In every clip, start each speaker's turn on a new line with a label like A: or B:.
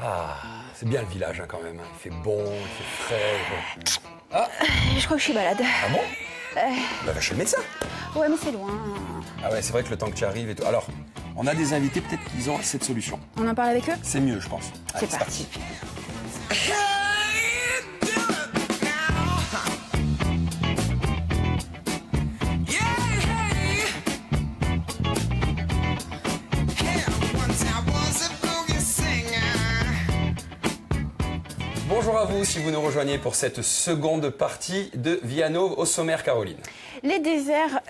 A: Ah, c'est bien le village quand même. Il fait bon, il fait frais. Ah,
B: Je crois que je suis malade.
A: ah bon Bah, va chez le médecin.
B: Ouais, mais c'est loin.
A: Ah ouais, c'est vrai que le temps que tu arrives et tout. Alors, on a des invités, peut-être qu'ils ont cette solution.
B: On en parle avec eux?
A: C'est mieux, je pense. Allez,
B: C'est parti.
A: Bonjour à vous si vous nous rejoignez pour cette seconde partie de Viano au sommaire, Caroline.
B: Les déserts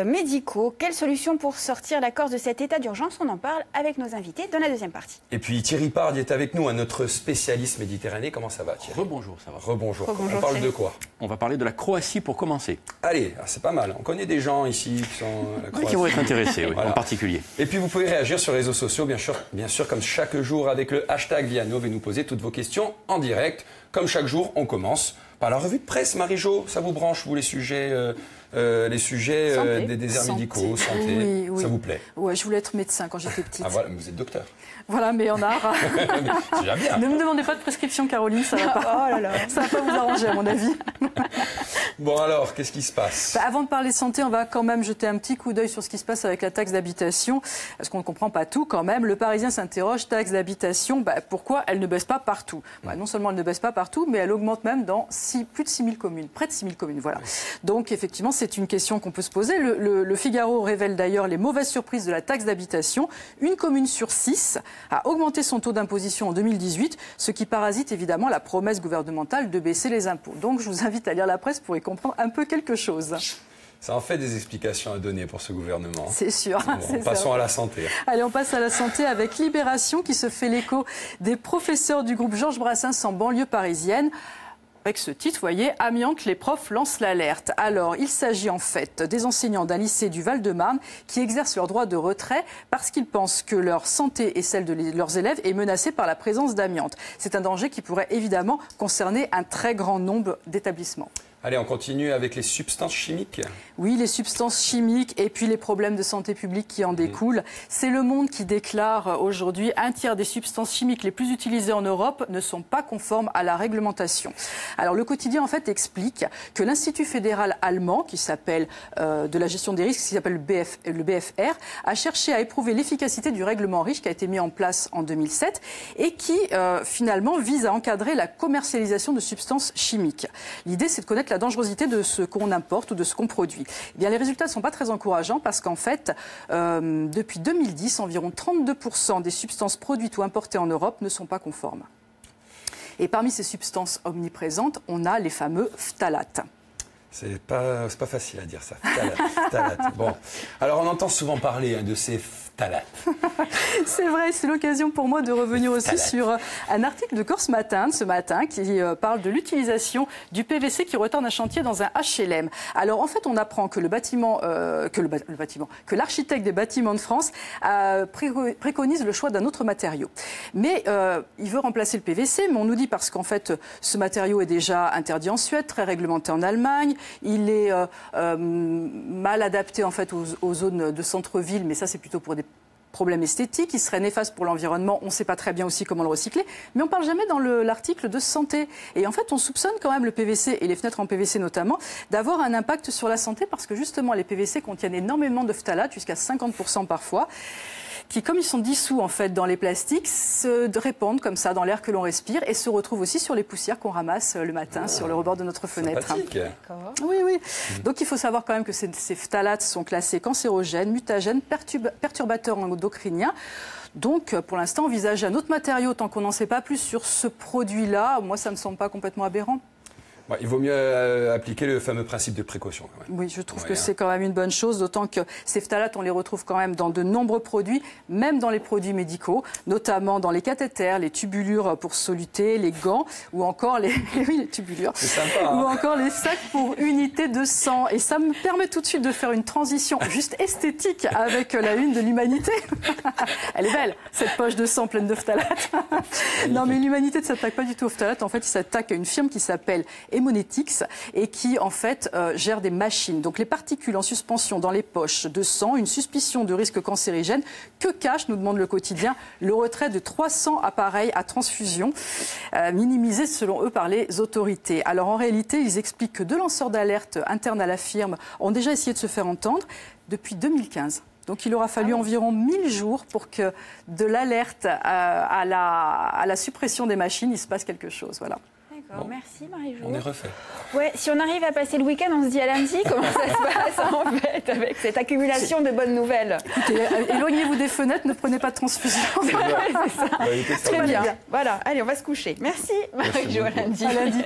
B: médicaux, quelle solution pour sortir la Corse de cet état d'urgence? On en parle avec nos invités dans la deuxième partie.
A: Et puis Thierry Pardi est avec nous, notre spécialiste Méditerranée. Comment ça va, Thierry?
C: Rebonjour, ça va.
A: Rebonjour.
B: Rebonjour,
A: On parle
B: Thierry.
A: de quoi?
C: On va parler de la Croatie pour commencer.
A: Allez, c'est pas mal. On connaît des gens ici qui sont à la
C: Oui,
A: Croatie.
C: qui vont être intéressés, oui,
A: Voilà.
C: en particulier.
A: Et puis vous pouvez réagir sur les réseaux sociaux, bien sûr, comme chaque jour avec le hashtag Viano et nous poser toutes vos questions en direct. Comme chaque jour, on commence par la revue de presse. Marie-Jo, ça vous branche, vous, les sujets
B: Santé.
A: des déserts
D: Santé.
A: médicaux, santé,
D: Oui.
A: ça vous plaît?
D: Ouais, je voulais être médecin quand j'étais petite.
A: Ah voilà, mais vous êtes docteur.
D: Voilà, mais en art.
A: C'est déjà bien.
D: Ne me demandez pas de prescription, Caroline, ça va pas.
B: Oh là là.
D: Ça va pas vous arranger, à mon avis.
A: Bon alors, qu'est-ce qui se passe?
D: Avant de parler de santé, on va quand même jeter un petit coup d'œil sur ce qui se passe avec la taxe d'habitation, parce qu'on ne comprend pas tout quand même. Le Parisien s'interroge, taxe d'habitation, pourquoi elle ne baisse pas partout? Non seulement elle ne baisse pas partout, mais elle augmente même dans plus de 6 000 communes, près de 6 000 communes. Voilà. Donc effectivement, c'est une question qu'on peut se poser. Le Figaro révèle d'ailleurs les mauvaises surprises de la taxe d'habitation. Une commune sur 6 a augmenté son taux d'imposition en 2018, ce qui parasite évidemment la promesse gouvernementale de baisser les impôts. Donc je vous invite à lire la presse pour y comprendre un peu quelque chose.
A: Ça en fait des explications à donner pour ce gouvernement.
D: C'est sûr.
A: Bon,
D: c'est
A: passons
D: ça.
A: à la santé.
D: Allez, on passe à la santé avec Libération qui se fait l'écho des professeurs du groupe Georges Brassens en banlieue parisienne. Avec ce titre, vous voyez, amiante, les profs lancent l'alerte. Alors, il s'agit en fait des enseignants d'un lycée du Val-de-Marne qui exercent leur droit de retrait parce qu'ils pensent que leur santé et celle de leurs élèves est menacée par la présence d'amiante. C'est un danger qui pourrait évidemment concerner un très grand nombre d'établissements.
A: Allez, on continue avec les substances chimiques.
D: Oui, les substances chimiques et puis les problèmes de santé publique qui en découlent. C'est Le Monde qui déclare aujourd'hui un tiers des substances chimiques les plus utilisées en Europe ne sont pas conformes à la réglementation. Alors le quotidien en fait explique que l'Institut fédéral allemand, qui s'appelle de la gestion des risques, qui s'appelle le BFR, a cherché à éprouver l'efficacité du règlement REACH qui a été mis en place en 2007 et qui finalement vise à encadrer la commercialisation de substances chimiques. L'idée c'est de connaître la dangerosité de ce qu'on importe ou de ce qu'on produit. Eh bien, les résultats ne sont pas très encourageants parce qu'en fait, depuis 2010, environ 32% des substances produites ou importées en Europe ne sont pas conformes. Et parmi ces substances omniprésentes, on a les fameux phtalates.
A: C'est pas facile à dire ça. Phtalates. Bon. Alors, on entend souvent parler de ces phtalates.
D: C'est vrai, c'est l'occasion pour moi de revenir aussi sur un article de Corse Matin, ce matin, qui parle de l'utilisation du PVC qui retarde un chantier dans un HLM. Alors, en fait, on apprend que que l'architecte des bâtiments de France préconise le choix d'un autre matériau. Mais il veut remplacer le PVC, mais on nous dit parce qu'en fait, ce matériau est déjà interdit en Suède, très réglementé en Allemagne. Il est mal adapté en fait aux zones de centre-ville, mais ça c'est plutôt pour des problèmes esthétiques. Il serait néfaste pour l'environnement. On ne sait pas très bien aussi comment le recycler, mais on ne parle jamais dans l'article de santé. Et en fait, on soupçonne quand même le PVC et les fenêtres en PVC notamment d'avoir un impact sur la santé parce que justement les PVC contiennent énormément de phtalates, jusqu'à 50% parfois, qui, comme ils sont dissous en fait dans les plastiques, se répandent comme ça dans l'air que l'on respire et se retrouvent aussi sur les poussières qu'on ramasse le matin sur le rebord de notre fenêtre.
A: Sympathique.
D: Oui. Donc il faut savoir quand même que ces phtalates sont classés cancérogènes, mutagènes, perturbateurs endocriniens. Donc pour l'instant, envisager un autre matériau tant qu'on n'en sait pas plus sur ce produit-là, moi ça ne me semble pas complètement aberrant.
A: Ouais, il vaut mieux appliquer le fameux principe de précaution. Quand même.
D: Oui, je trouve que c'est quand même une bonne chose, d'autant que ces phtalates, on les retrouve quand même dans de nombreux produits, même dans les produits médicaux, notamment dans les cathéters, les tubulures pour soluter, les gants, ou encore les tubulures,
A: c'est sympa,
D: ou encore les sacs pour unité de sang. Et ça me permet tout de suite de faire une transition juste esthétique avec la une de l'Humanité. Elle est belle, cette poche de sang pleine de phtalates. Non, mais l'Humanité ne s'attaque pas du tout aux phtalates. En fait, il s'attaque à une firme qui s'appelle Haemonetics et qui en fait gère des machines. Donc les particules en suspension dans les poches de sang, une suspicion de risque cancérigène. Que cache, nous demande le quotidien, le retrait de 300 appareils à transfusion, minimisés selon eux par les autorités. Alors en réalité, ils expliquent que deux lanceurs d'alerte internes à la firme ont déjà essayé de se faire entendre depuis 2015. Donc il aura fallu environ 1000 jours pour que de l'alerte à la suppression des machines, il se passe quelque chose. Voilà.
B: D'accord, merci Marie-Jo.
A: On est refait.
B: Ouais, si on arrive à passer le week-end, on se dit à lundi comment ça se passe en fait avec cette accumulation de bonnes nouvelles.
D: Écoutez, éloignez-vous des fenêtres, ne prenez pas de transfusion.
B: C'est ça. Très bien.
D: bien.
B: Voilà, allez, on va se coucher. Merci Marie-Jo, à lundi.
D: À lundi.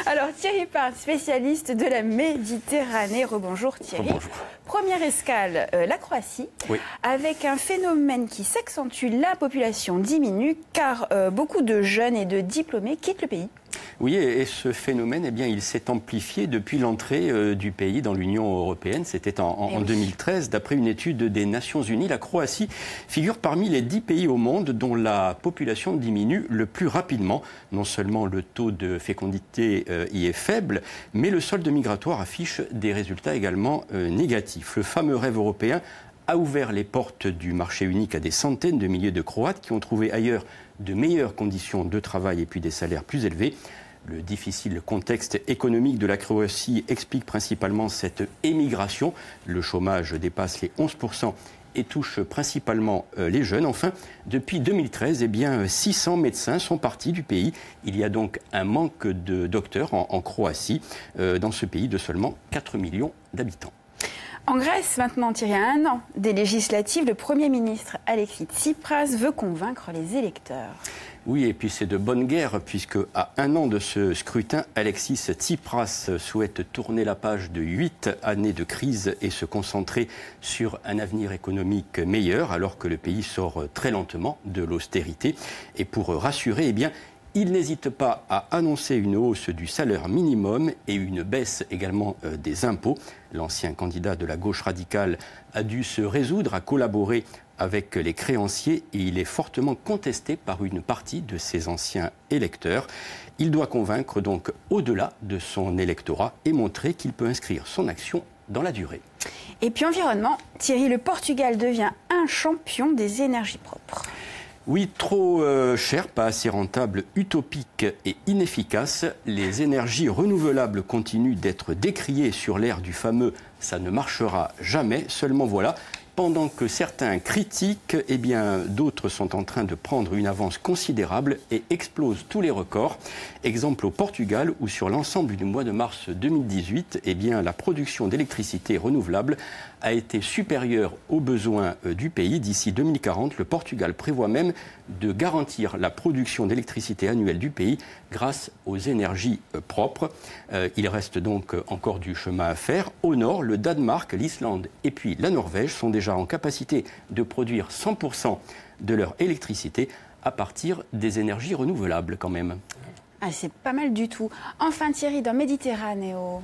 B: Alors Thierry Part, spécialiste de la Méditerranée. Rebonjour Thierry.
C: Rebonjour.
B: Première escale, la Croatie,
C: Oui.
B: avec un phénomène qui s'accentue, la population diminue car beaucoup de jeunes et de diplômés quittent le pays.
C: Oui, et ce phénomène, eh bien, il s'est amplifié depuis l'entrée du pays dans l'Union européenne. C'était en 2013. D'après une étude des Nations Unies, la Croatie figure parmi les 10 pays au monde dont la population diminue le plus rapidement. Non seulement le taux de fécondité y est faible, mais le solde migratoire affiche des résultats également négatifs. Le fameux rêve européen a ouvert les portes du marché unique à des centaines de milliers de Croates qui ont trouvé ailleurs de meilleures conditions de travail et puis des salaires plus élevés. Le difficile contexte économique de la Croatie explique principalement cette émigration. Le chômage dépasse les 11% et touche principalement les jeunes. Enfin, depuis 2013, eh bien, 600 médecins sont partis du pays. Il y a donc un manque de docteurs en Croatie, dans ce pays de seulement 4 millions d'habitants.
B: En Grèce, maintenant, Thierry, à un an des législatives, le Premier ministre Alexis Tsipras veut convaincre les électeurs.
C: Oui, et puis c'est de bonne guerre, puisque à un an de ce scrutin, Alexis Tsipras souhaite tourner la page de 8 années de crise et se concentrer sur un avenir économique meilleur, alors que le pays sort très lentement de l'austérité. Et pour rassurer, eh bien, il n'hésite pas à annoncer une hausse du salaire minimum et une baisse également des impôts. L'ancien candidat de la gauche radicale a dû se résoudre à collaborer avec les créanciers et il est fortement contesté par une partie de ses anciens électeurs. Il doit convaincre donc au-delà de son électorat et montrer qu'il peut inscrire son action dans la durée.
B: Et puis environnement, Thierry, le Portugal devient un champion des énergies propres.
C: Oui, trop cher, pas assez rentable, utopique et inefficace. Les énergies renouvelables continuent d'être décriées sur l'ère du fameux « ça ne marchera jamais ». Seulement voilà, pendant que certains critiquent, eh bien, d'autres sont en train de prendre une avance considérable et explosent tous les records. Exemple au Portugal, où sur l'ensemble du mois de mars 2018, eh bien, la production d'électricité renouvelable a été supérieure aux besoins du pays. D'ici 2040, le Portugal prévoit même de garantir la production d'électricité annuelle du pays grâce aux énergies propres. Il reste donc encore du chemin à faire. Au nord, le Danemark, l'Islande et puis la Norvège sont déjà en capacité de produire 100% de leur électricité à partir des énergies renouvelables quand même.
B: Ah, c'est pas mal du tout. Enfin Thierry, dans Méditerranéo,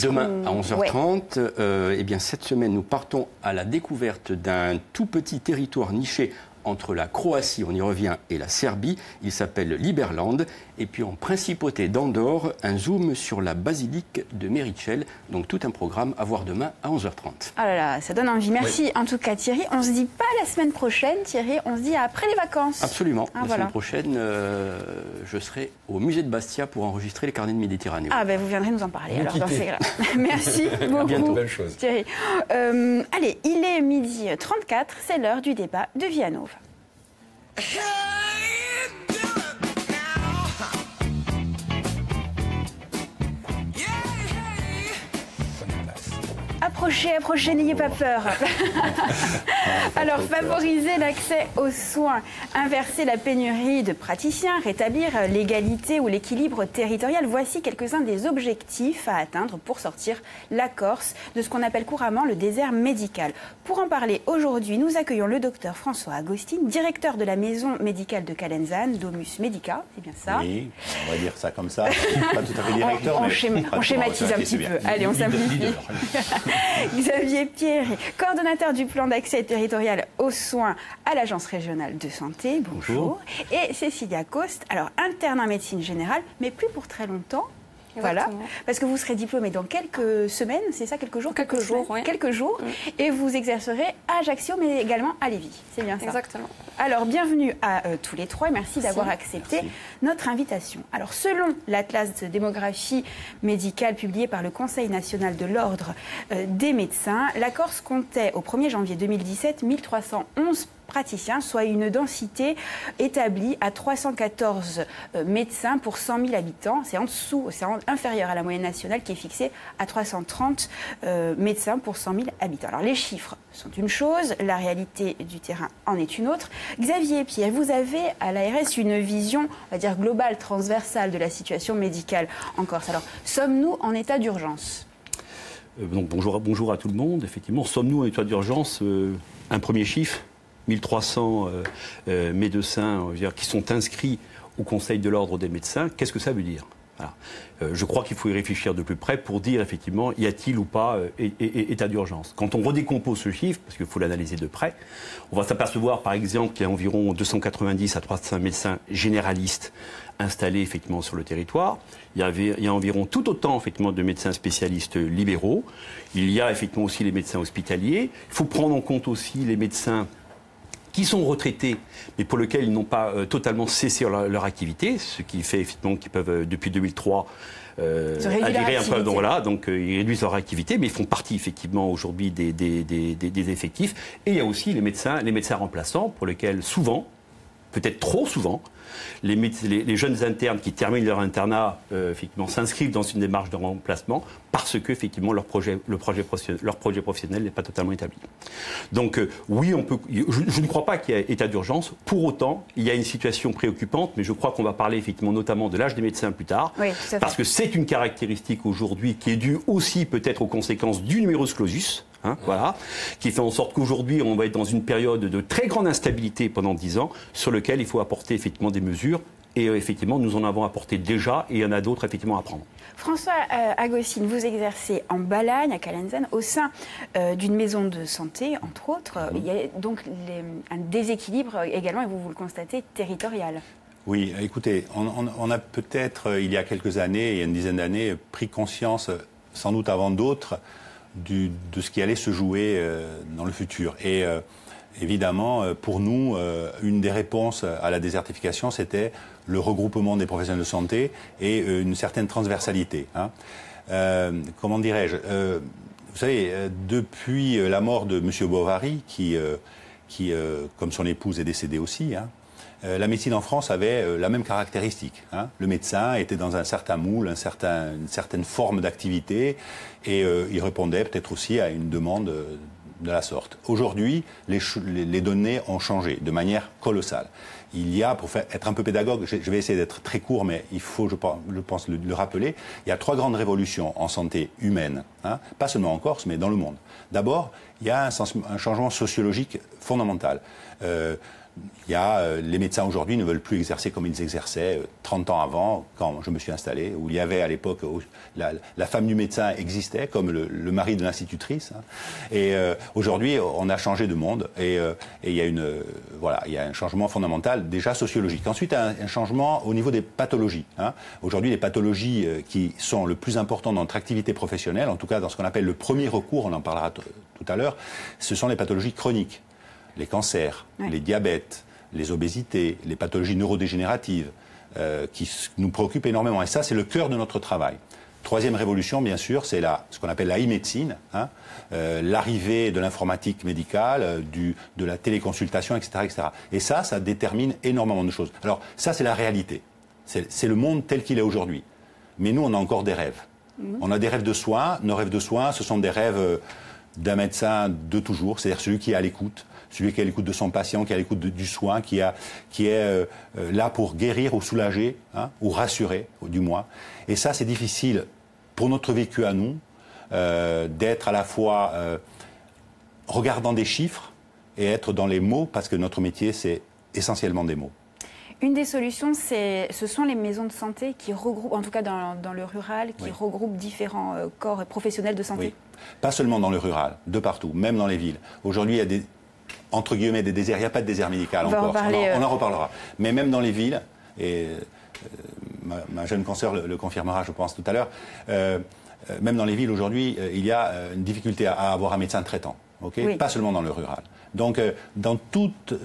C: demain à 11h30, eh bien, cette semaine, nous partons à la découverte d'un tout petit territoire niché entre la Croatie, on y revient, et la Serbie. Il s'appelle Liberland. Et puis en principauté d'Andorre, un zoom sur la basilique de Merichel. Donc tout un programme à voir demain à 11h30.
B: Ah là là, ça donne envie. Merci en tout cas Thierry. On se dit pas la semaine prochaine Thierry, on se dit après les vacances.
C: Absolument. La
B: voilà.
C: semaine prochaine, je serai au musée de Bastia pour enregistrer les carnets de Méditerranée.
B: Ah ben vous viendrez nous en parler alors dans ces cas-là. Merci beaucoup
C: bientôt.
A: Belle chose.
B: Thierry. Allez, il est 12h34, c'est l'heure du débat de Vianov. Approchez, n'ayez pas peur. Alors, favoriser l'accès aux soins, inverser la pénurie de praticiens, rétablir l'égalité ou l'équilibre territorial, voici quelques-uns des objectifs à atteindre pour sortir la Corse de ce qu'on appelle couramment le désert médical. Pour en parler aujourd'hui, nous accueillons le docteur François Agostine, directeur de la maison médicale de Calenzane, Domus Medica, c'est bien ça?
E: Oui, on va dire ça comme ça. Pas tout à fait directeur,
B: on schématise un petit peu. Allez, on simplifie. Xavier Pierre, coordonnateur du plan d'accès territorial aux soins à l'Agence régionale de santé. Bonjour. Et Cécilia Coste, alors interne en médecine générale, mais plus pour très longtemps. Exactement. Voilà, parce que vous serez diplômé dans quelques semaines, c'est ça, quelques jours,
D: oui.
B: Quelques jours, et vous exercerez à Ajaccio, mais également à Lévis. C'est bien ça.
D: Exactement.
B: Alors, bienvenue à tous les trois et merci d'avoir accepté notre invitation. Alors, selon l'Atlas de démographie médicale publié par le Conseil national de l'Ordre des médecins, la Corse comptait au 1er janvier 2017 1311 praticiens, soit une densité établie à 314 médecins pour 100 000 habitants. C'est inférieur à la moyenne nationale qui est fixée à 330 médecins pour 100 000 habitants. Alors les chiffres sont une chose, la réalité du terrain en est une autre. Xavier Pierre, vous avez à l'ARS une vision, on va dire globale, transversale de la situation médicale en Corse. Alors, sommes-nous en état d'urgence ?
E: Donc, bonjour à tout le monde. Effectivement, sommes-nous en état d'urgence ? Un premier chiffre. 1300 médecins qui sont inscrits au Conseil de l'Ordre des médecins. Qu'est-ce que ça veut dire ? Voilà. Je crois qu'il faut y réfléchir de plus près pour dire effectivement y a-t-il ou pas état d'urgence. Quand on redécompose ce chiffre, parce qu'il faut l'analyser de près, on va s'apercevoir par exemple qu'il y a environ 290 à 300 médecins généralistes installés effectivement sur le territoire. Il y a environ tout autant effectivement de médecins spécialistes libéraux. Il y a effectivement aussi les médecins hospitaliers. Il faut prendre en compte aussi les médecins qui sont retraités, mais pour lesquels ils n'ont pas totalement cessé leur activité, ce qui fait effectivement qu'ils peuvent, depuis 2003, adhérer un peu. Donc ils réduisent leur activité, mais ils font partie effectivement aujourd'hui des effectifs. Et il y a aussi les médecins remplaçants, pour lesquels souvent, peut-être trop souvent, les jeunes internes qui terminent leur internat effectivement s'inscrivent dans une démarche de remplacement parce que effectivement leur projet professionnel n'est pas totalement établi. Donc oui, je ne crois pas qu'il y ait état d'urgence. Pour autant, il y a une situation préoccupante, mais je crois qu'on va parler effectivement notamment de l'âge des médecins plus tard, parce que c'est une caractéristique aujourd'hui qui est due aussi peut-être aux conséquences du numerus clausus. Voilà, qui fait en sorte qu'aujourd'hui, on va être dans une période de très grande instabilité pendant 10 ans, sur lequel il faut apporter effectivement des mesures. Et effectivement, nous en avons apporté déjà, et il y en a d'autres effectivement à prendre.
B: François Agostine, vous exercez en Balagne, à Calanzane, au sein d'une maison de santé, entre autres. Il y a donc un déséquilibre également, et vous le constatez, territorial.
F: Oui, écoutez, on a peut-être, il y a quelques années, il y a une dizaine d'années, pris conscience, sans doute avant d'autres, de ce qui allait se jouer dans le futur. Et évidemment, pour nous, une des réponses à la désertification, c'était le regroupement des professionnels de santé et une certaine transversalité. Comment dirais-je vous savez, depuis la mort de M. Bovary, qui comme son épouse, est décédée aussi, la médecine en France avait la même caractéristique. Le médecin était dans un certain moule, une certaine forme d'activité, et il répondait peut-être aussi à une demande de la sorte. Aujourd'hui, les données ont changé de manière colossale. Il y a, pour être un peu pédagogue, je vais essayer d'être très court, mais il faut, je pense, le rappeler, il y a 3 grandes révolutions en santé humaine, pas seulement en Corse, mais dans le monde. D'abord, il y a un changement sociologique fondamental. Les médecins aujourd'hui ne veulent plus exercer comme ils exerçaient 30 ans avant, quand je me suis installé, où il y avait à l'époque, la femme du médecin existait comme le mari de l'institutrice. Et aujourd'hui, on a changé de monde et il y a un changement fondamental déjà sociologique. Ensuite, un changement au niveau des pathologies. Aujourd'hui, les pathologies qui sont le plus importantes dans notre activité professionnelle, en tout cas dans ce qu'on appelle le premier recours, on en parlera tout à l'heure, ce sont les pathologies chroniques. Les cancers, les diabètes, les obésités, les pathologies neurodégénératives qui nous préoccupent énormément. Et ça, c'est le cœur de notre travail. 3e révolution, bien sûr, c'est ce qu'on appelle la e-médecine, l'arrivée de l'informatique médicale, de la téléconsultation, etc., etc. Et ça détermine énormément de choses. Alors, ça, c'est la réalité. C'est le monde tel qu'il est aujourd'hui. Mais nous, on a encore des rêves. On a des rêves de soins. Nos rêves de soins, ce sont des rêves d'un médecin de toujours, c'est-à-dire celui qui est à l'écoute. Celui qui est à l'écoute de son patient, qui est à l'écoute du soin, qui est là pour guérir ou soulager, ou rassurer, du moins. Et ça, c'est difficile pour notre vécu à nous, d'être à la fois regardant des chiffres et être dans les mots, parce que notre métier, c'est essentiellement des mots.
B: Une des solutions, ce sont les maisons de santé qui regroupent, en tout cas dans le rural, qui regroupent différents corps professionnels de santé.
F: Oui. Pas seulement dans le rural, de partout, même dans les villes. Aujourd'hui, il y a des, entre guillemets, des déserts. Il n'y a pas de désert médical encore. On en reparlera. Mais même dans les villes, et ma jeune consoeur le confirmera, je pense, tout à l'heure, même dans les villes aujourd'hui, il y a une difficulté à avoir un médecin traitant. Okay, oui. Pas seulement dans le rural. Donc, dans toute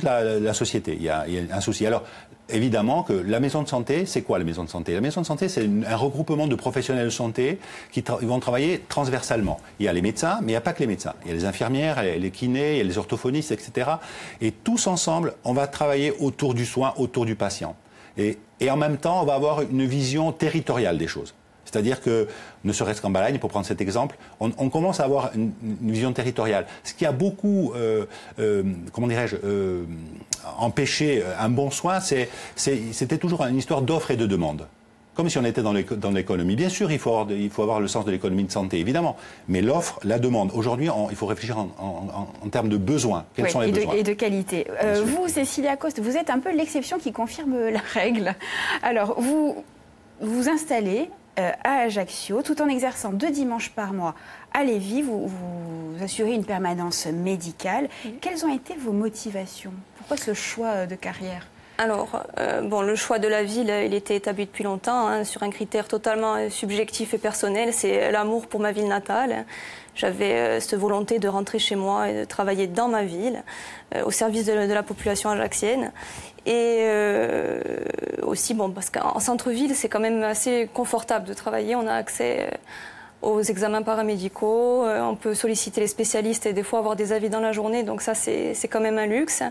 F: la société, il y a un souci. Alors, évidemment que la maison de santé, c'est quoi la maison de santé? La maison de santé, c'est un regroupement de professionnels de santé qui vont travailler transversalement. Il y a les médecins, mais il n'y a pas que les médecins. Il y a les infirmières, les kinés, il y a les orthophonistes, etc. Et tous ensemble, on va travailler autour du soin, autour du patient. Et en même temps, on va avoir une vision territoriale des choses. C'est-à-dire que, ne serait-ce qu'en Balagne, pour prendre cet exemple, on commence à avoir une vision territoriale. Ce qui a beaucoup, comment dirais-je, empêché un bon soin, c'était toujours une histoire d'offre et de demande. Comme si on était dans l'économie. Bien sûr, il faut avoir le sens de l'économie de santé, évidemment. Mais l'offre, la demande. Aujourd'hui, il faut réfléchir en termes de besoins. Quels sont les besoins ?
B: Et de qualité. Vous, Cécilia Coste, vous êtes un peu l'exception qui confirme la règle. Alors, vous installez à Ajaccio, tout en exerçant 2 dimanches par mois à Lévis, vous assurez une permanence médicale. Quelles ont été vos motivations? Pourquoi ce choix de carrière?
G: Alors, le choix de la ville, il était établi depuis longtemps, sur un critère totalement subjectif et personnel, c'est l'amour pour ma ville natale. J'avais cette volonté de rentrer chez moi et de travailler dans ma ville, au service de la population ajaxienne. Et aussi, parce qu'en centre-ville, c'est quand même assez confortable de travailler. On a accès aux examens paramédicaux, on peut solliciter les spécialistes et des fois avoir des avis dans la journée, donc ça c'est quand même un luxe.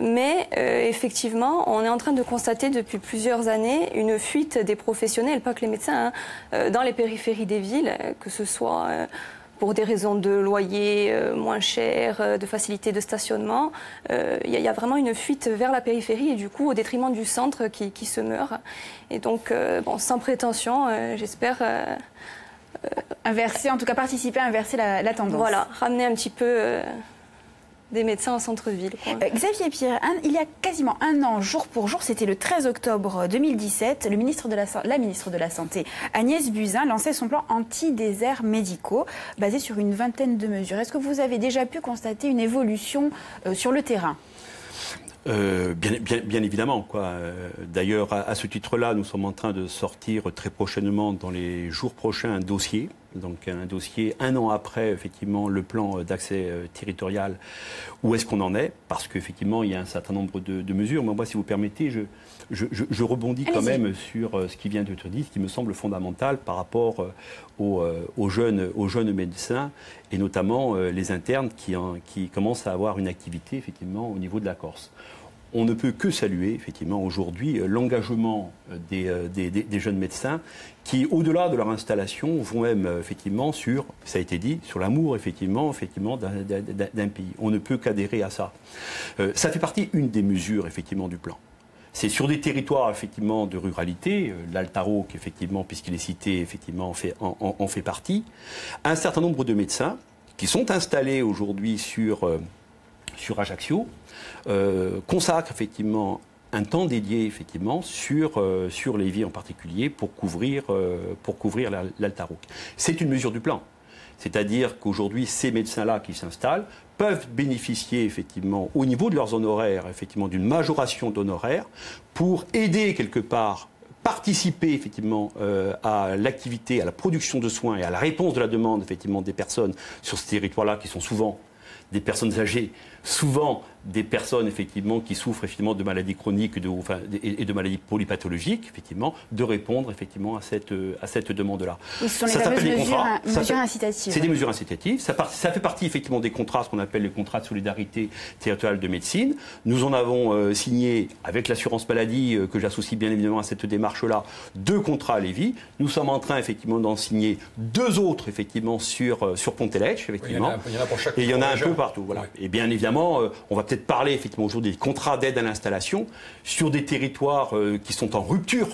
G: Mais effectivement, on est en train de constater depuis plusieurs années une fuite des professionnels, pas que les médecins, dans les périphéries des villes, que ce soit pour des raisons de loyer moins cher, de facilité de stationnement. Il y a vraiment une fuite vers la périphérie et du coup au détriment du centre qui se meurt. Et donc, sans prétention, j'espère...
B: inverser, en tout cas participer à inverser la tendance.
G: Voilà, ramener un petit peu des médecins en centre-ville.
B: Xavier Pierre, il y a quasiment un an, jour pour jour, c'était le 13 octobre 2017, la ministre de la Santé, Agnès Buzyn, lançait son plan anti-déserts médicaux, basé sur une vingtaine de mesures. Est-ce que vous avez déjà pu constater une évolution sur le terrain ?
E: Bien évidemment, quoi. D'ailleurs, à ce titre-là, nous sommes en train de sortir très prochainement, dans les jours prochains, un dossier. Donc un dossier 1 an après, effectivement, le plan d'accès territorial. Où est-ce qu'on en est? Parce qu'effectivement, il y a un certain nombre de mesures. Mais moi, si vous permettez, je rebondis quand même sur ce qui vient d'être dit, ce qui me semble fondamental par rapport aux jeunes médecins, et notamment les internes qui commencent à avoir une activité, effectivement, au niveau de la Corse. On ne peut que saluer, effectivement, aujourd'hui, l'engagement des jeunes médecins qui, au-delà de leur installation, vont même, effectivement, ça a été dit, sur l'amour, effectivement, d'un pays. On ne peut qu'adhérer à ça. Ça fait partie, une des mesures, effectivement, du plan. C'est sur des territoires, effectivement, de ruralité, l'Altaroc, effectivement, puisqu'il est cité, effectivement, en fait partie. Un certain nombre de médecins qui sont installés aujourd'hui sur Ajaccio, consacre effectivement un temps dédié effectivement sur Lévis en particulier pour couvrir l'Altaroc. C'est une mesure du plan. C'est-à-dire qu'aujourd'hui, ces médecins-là qui s'installent peuvent bénéficier effectivement au niveau de leurs honoraires effectivement d'une majoration d'honoraires pour aider quelque part, participer effectivement à l'activité, à la production de soins et à la réponse de la demande effectivement des personnes sur ce territoire-là qui sont souvent des personnes âgées, souvent des personnes effectivement qui souffrent effectivement de maladies chroniques et de maladies polypathologiques, effectivement, de répondre effectivement à cette demande-là.
B: Ce sont les fameuses mesures incitatives.
E: C'est des mesures incitatives. Ça fait partie effectivement des contrats, ce qu'on appelle les contrats de solidarité territoriale de médecine. Nous en avons signé avec l'assurance maladie, que j'associe bien évidemment à cette démarche-là, 2 contrats à Lévis. Nous sommes en train effectivement d'en signer 2 autres effectivement sur Pont-Élèche, effectivement.
A: Il y en a pour chaque
E: et il y en a un peu partout. Voilà.
A: Oui.
E: Et bien évidemment, on va peut-être parler effectivement aujourd'hui des contrats d'aide à l'installation sur des territoires qui sont en rupture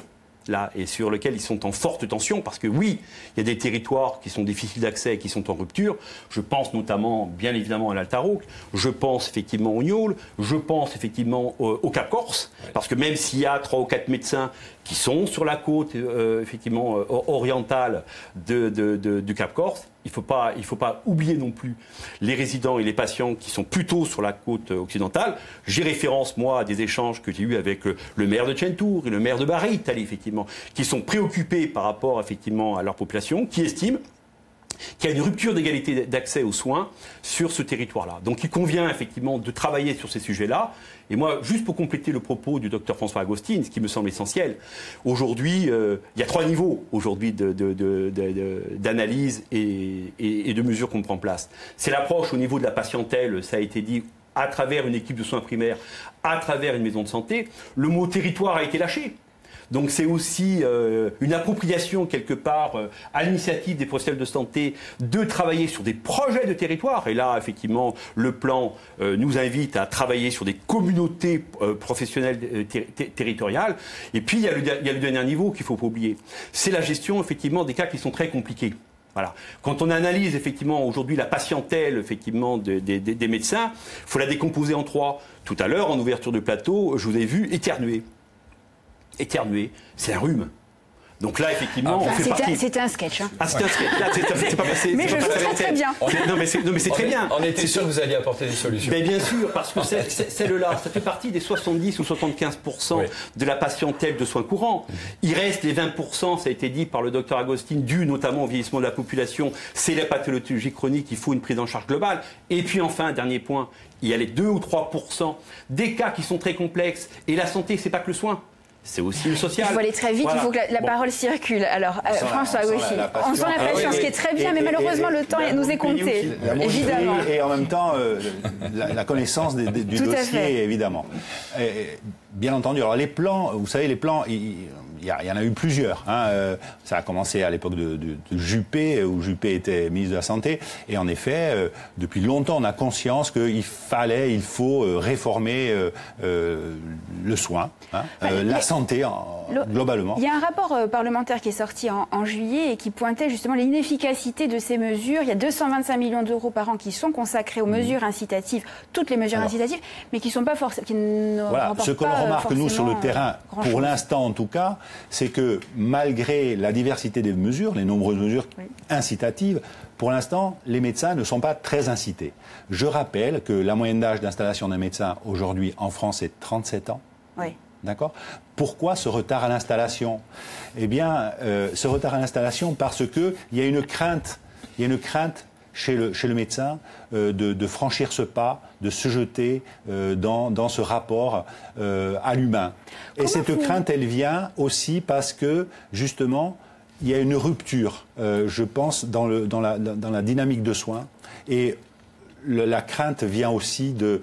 E: là, et sur lequel ils sont en forte tension, parce que oui, il y a des territoires qui sont difficiles d'accès et qui sont en rupture. Je pense notamment, bien évidemment, à l'Altaroc, je pense effectivement au Niol, je pense effectivement au Cap Corse, parce que même s'il y a 3 ou 4 médecins qui sont sur la côte effectivement orientale du Cap Corse, il faut pas oublier non plus les résidents et les patients qui sont plutôt sur la côte occidentale. J'ai référence, moi, à des échanges que j'ai eus avec le maire de Tchentour et le maire de Bari, effectivement, qui sont préoccupés par rapport effectivement à leur population, qui estiment qu'il y a une rupture d'égalité d'accès aux soins sur ce territoire-là. Donc il convient effectivement de travailler sur ces sujets-là. Et moi, juste pour compléter le propos du docteur François Agostine, ce qui me semble essentiel, aujourd'hui, il y a 3 niveaux aujourd'hui d'analyse et de mesures qu'on prend en place. C'est l'approche au niveau de la patientèle, ça a été dit, à travers une équipe de soins primaires, à travers une maison de santé. Le mot territoire a été lâché. Donc c'est aussi une appropriation quelque part à l'initiative des professionnels de santé de travailler sur des projets de territoire. Et là, effectivement, le plan nous invite à travailler sur des communautés professionnelles territoriales. Et puis il y a le dernier niveau qu'il ne faut pas oublier. C'est la gestion effectivement des cas qui sont très compliqués. Voilà. Quand on analyse effectivement aujourd'hui la patientèle effectivement des médecins, il faut la décomposer en 3. Tout à l'heure, en ouverture de plateau, je vous ai vu éternuer. Éternuer, c'est un rhume. Donc là, effectivement, on fait partie...
B: C'était un sketch. Hein.
E: Ah, c'était un sketch. Là, c'est pas passé.
B: Mais je joue très bien.
E: Non, mais c'est très bien.
A: On était sûr que vous alliez apporter des solutions.
E: Mais bien sûr, parce que celle-là, ça fait partie des 70 ou 75% de la patientèle de soins courants. Il reste les 20%, ça a été dit par le docteur Agostine, dû notamment au vieillissement de la population. C'est la pathologie chronique, il faut une prise en charge globale. Et puis enfin, dernier point, il y a les 2 ou 3% des cas qui sont très complexes. Et la santé, c'est pas que le soin. C'est aussi le social.
B: Il faut aller très vite, voilà. Il faut que la parole circule. Alors, François Agostine, on sent la patience, ce qui est très bien, mais malheureusement, le temps nous est compté. Évidemment.
F: Et en même temps, la connaissance du dossier, évidemment. Bien entendu. Alors, les plans, vous savez, les plans, il y en a eu plusieurs. Hein. Ça a commencé à l'époque de Juppé, où Juppé était ministre de la Santé. Et en effet, depuis longtemps, on a conscience qu'il faut réformer le soin, hein, la santé globalement.
B: Il y a un rapport parlementaire qui est sorti en juillet et qui pointait justement l'inefficacité de ces mesures. Il y a 225 millions d'euros par an qui sont consacrés aux mesures incitatives, toutes les mesures incitatives, mais qui sont pas forcément, qui ne rapportent
F: ce que l'on remarque nous sur le terrain, pour l'instant en tout cas, c'est que malgré la diversité des mesures, les nombreuses mesures incitatives, pour l'instant, les médecins ne sont pas très incités. Je rappelle que la moyenne d'âge d'installation d'un médecin aujourd'hui en France est 37 ans.
B: Oui.
F: D'accord ? Pourquoi ce retard à l'installation ? Eh bien, ce retard à l'installation parce qu'il y a une crainte chez le médecin de franchir ce pas, de se jeter dans ce rapport à l'humain. Et cette crainte, elle vient aussi parce que, justement, il y a une rupture, je pense, dans la dynamique de soins. Et la crainte vient aussi de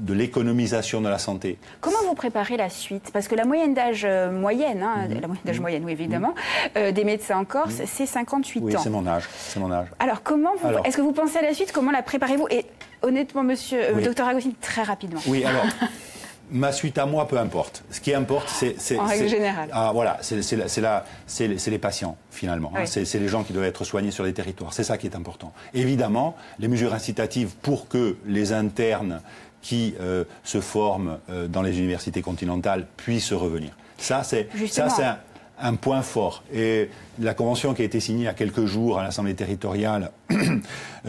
F: l'économisation de la santé.
B: Comment vous préparez la suite ? Parce que la moyenne d'âge moyenne, la moyenne d'âge moyenne, oui, évidemment, des médecins en Corse, c'est 58 ans.
F: Oui, c'est mon âge.
B: Alors, est-ce que vous pensez à la suite ? Comment la préparez-vous ? Et honnêtement, docteur Agostine, très rapidement.
F: Oui, alors... Ma suite à moi, peu importe. Ce qui importe, c'est...
B: En règle générale.
F: Voilà, c'est les patients, finalement. Oui. Hein, c'est les gens qui doivent être soignés sur les territoires. C'est ça qui est important. Évidemment, les mesures incitatives pour que les internes qui se forment dans les universités continentales puissent revenir. Ça, c'est un point fort. Et la convention qui a été signée il y a quelques jours à l'Assemblée territoriale,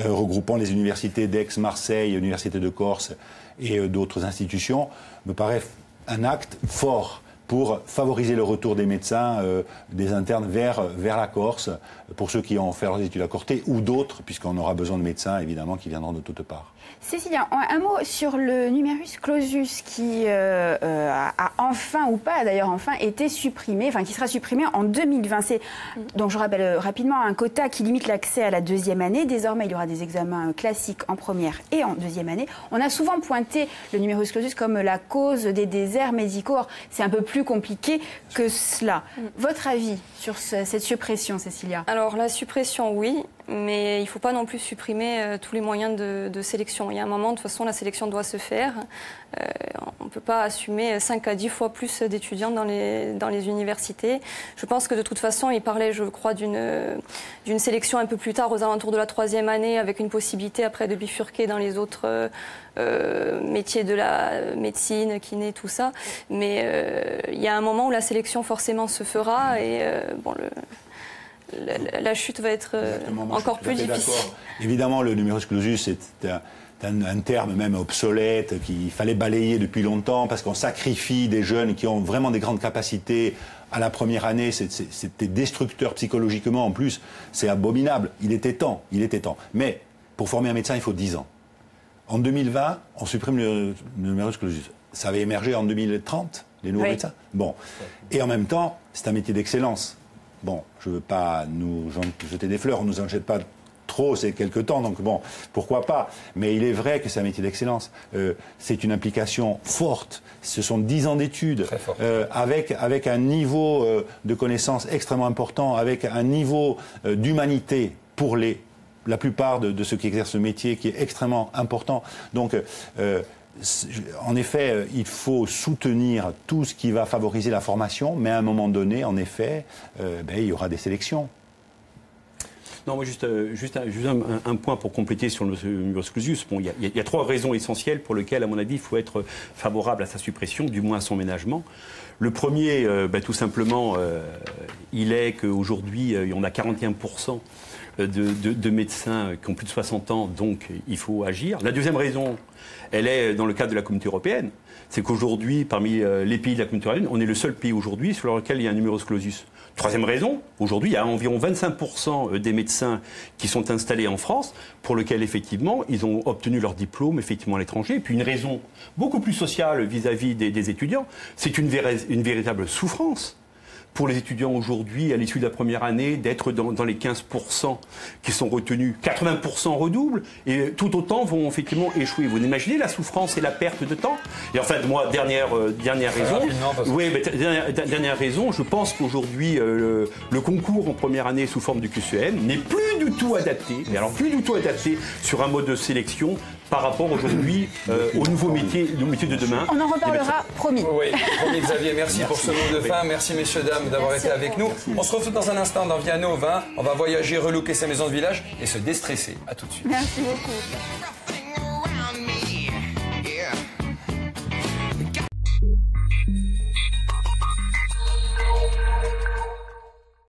F: regroupant les universités d'Aix, Marseille, l'Université de Corse et d'autres institutions, me paraît un acte fort pour favoriser le retour des médecins, des internes vers la Corse, pour ceux qui ont fait leurs études à Corté, ou d'autres, puisqu'on aura besoin de médecins, évidemment, qui viendront de toutes parts.
B: Cécilia, un mot sur le numerus clausus qui a enfin, ou pas d'ailleurs enfin, été supprimé, enfin qui sera supprimé en 2020. Donc je rappelle rapidement un quota qui limite l'accès à la deuxième année. Désormais, il y aura des examens classiques en première et en deuxième année. On a souvent pointé le numerus clausus comme la cause des déserts médicaux. Or, c'est un peu plus compliqué que cela. Votre avis sur cette suppression, Cécilia ?
G: Alors la suppression, oui. mais il ne faut pas non plus supprimer tous les moyens de sélection. Il y a un moment, de toute façon, la sélection doit se faire. On ne peut pas assumer 5 à 10 fois plus d'étudiants dans les universités. Je pense que de toute façon, il parlait, je crois, d'une sélection un peu plus tard, aux alentours de la 3e année, avec une possibilité après de bifurquer dans les autres métiers de la médecine, kiné, tout ça. Mais il y a un moment où la sélection forcément se fera et la chute va être encore plus difficile.
F: Évidemment, le numerus clausus est un terme même obsolète qu'il fallait balayer depuis longtemps parce qu'on sacrifie des jeunes qui ont vraiment des grandes capacités. À la première année, c'était destructeur psychologiquement. En plus, c'est abominable. Il était temps. Mais pour former un médecin, il faut 10 ans. En 2020, on supprime le numerus clausus. Ça avait émergé en 2030, les nouveaux médecins. Bon. Et en même temps, c'est un métier d'excellence. Bon, je ne veux pas nous jeter des fleurs, on ne nous en jette pas trop ces quelques temps, donc bon, pourquoi pas. Mais il est vrai que c'est un métier d'excellence. C'est une implication forte. Ce sont 10 ans d'études, avec un niveau de connaissance extrêmement important, avec un niveau d'humanité pour la plupart de ceux qui exercent ce métier qui est extrêmement important. Donc, en effet, il faut soutenir tout ce qui va favoriser la formation, mais à un moment donné, en effet, il y aura des sélections.
E: Non, moi, juste un point pour compléter sur le numerus clausus. Bon, il y a 3 raisons essentielles pour lesquelles, à mon avis, il faut être favorable à sa suppression, du moins à son ménagement. Le premier, tout simplement, il est qu'aujourd'hui, on a 41% de médecins qui ont plus de 60 ans, donc il faut agir. La deuxième raison, elle est dans le cadre de la Communauté européenne. C'est qu'aujourd'hui, parmi les pays de la Communauté européenne, on est le seul pays aujourd'hui sur lequel il y a un numerus clausus. Troisième raison, aujourd'hui, il y a environ 25% des médecins qui sont installés en France, pour lesquels, effectivement, ils ont obtenu leur diplôme, effectivement, à l'étranger. Et puis une raison beaucoup plus sociale vis-à-vis des étudiants, c'est une véritable souffrance pour les étudiants aujourd'hui, à l'issue de la première année, d'être dans les 15% qui sont retenus. 80% redoublent et tout autant vont effectivement échouer. Vous imaginez la souffrance et la perte de temps? Et enfin, moi, dernière raison. Dernière raison, je pense qu'aujourd'hui, le concours en première année sous forme du QCM n'est plus du tout adapté, mais alors plus du tout adapté sur un mode de sélection par rapport aujourd'hui aux nouveaux métiers de demain.
B: On en reparlera, promis.
A: Oui, promis Xavier, merci pour ce mot de fin. Merci messieurs, dames d'avoir été avec nous. On se retrouve dans un instant dans Viano 20. On va voyager, relooker sa maison de village et se déstresser. À tout de suite.
B: Merci beaucoup.